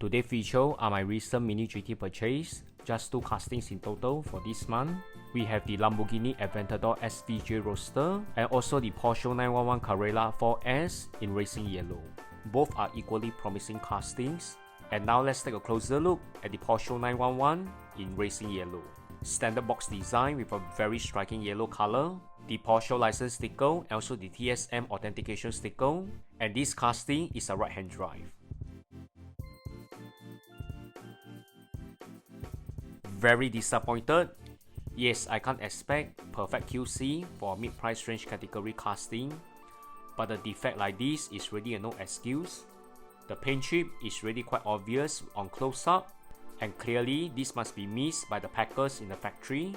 Today's feature are my recent Mini GT purchase, just 2 castings in total for this month. We have the Lamborghini Aventador SVJ Roadster and also the Porsche 911 Carrera 4S in racing yellow. Both are equally promising castings. And now let's take a closer look at the Porsche 911 in racing yellow. Standard box design with a very striking yellow color, the Porsche license sticker and also the TSM authentication sticker, and this casting is a right-hand drive. Very disappointed. Yes, I can't expect perfect QC for a mid-price range category casting, but a defect like this is really a no excuse. The paint chip is really quite obvious on close-up, and clearly this must be missed by the packers in the factory.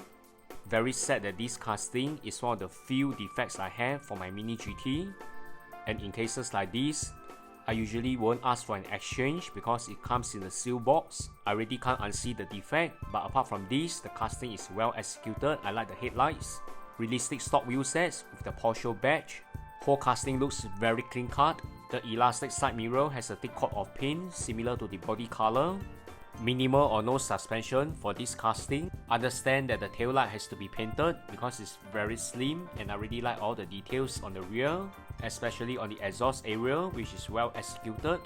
Very sad that this casting is one of the few defects I have for my Mini GT, and in cases like this, I usually won't ask for an exchange because it comes in a seal box. I really can't unsee the defect, but apart from this, the casting is well executed. I like the headlights, realistic stock wheel sets with the Porsche badge. Whole casting looks very clean cut. The elastic side mirror has a thick coat of paint similar to the body color. Minimal or no suspension for this casting. Understand that the taillight has to be painted because it's very slim, and I really like all the details on the rear, especially on the exhaust area, which is well executed.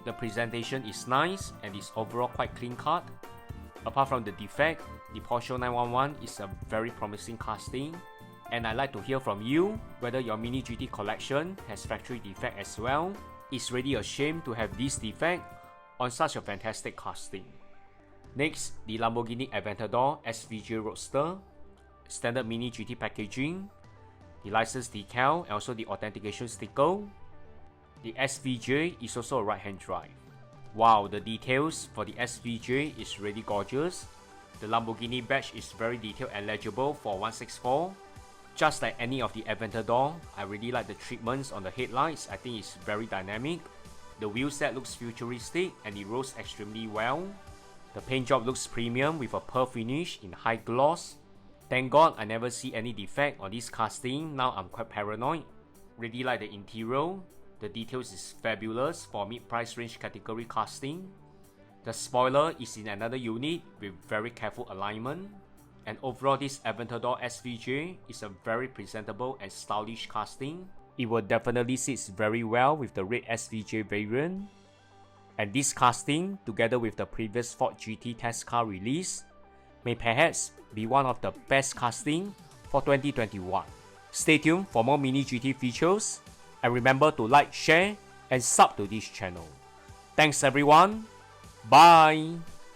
The presentation is nice and is overall quite clean cut. Apart from the defect, the Porsche 911 is a very promising casting, and I'd like to hear from you whether your Mini GT collection has factory defect as well. It's really a shame to have this defect on such a fantastic casting. Next, the Lamborghini Aventador SVJ Roadster, standard Mini GT packaging, the license decal and also the authentication sticker. The SVJ is also a right-hand drive. Wow, the details for the SVJ is really gorgeous. The Lamborghini badge is very detailed and legible for 164. Just like any of the Aventador, I really like the treatments on the headlights. I think it's very dynamic. The wheel set looks futuristic and it rolls extremely well. The paint job looks premium with a pearl finish in high gloss. Thank God I never see any defect on this casting. Now I'm quite paranoid. Really like the interior. The details is fabulous for mid-price range category casting. The spoiler is in another unit with very careful alignment. And overall, this Aventador SVJ is a very presentable and stylish casting. It will definitely sit very well with the red SVJ Veyron. And this casting, together with the previous Ford GT test car release, may perhaps be one of the best casting for 2021. Stay tuned for more Mini GT features, and remember to like, share, and sub to this channel. Thanks everyone. Bye.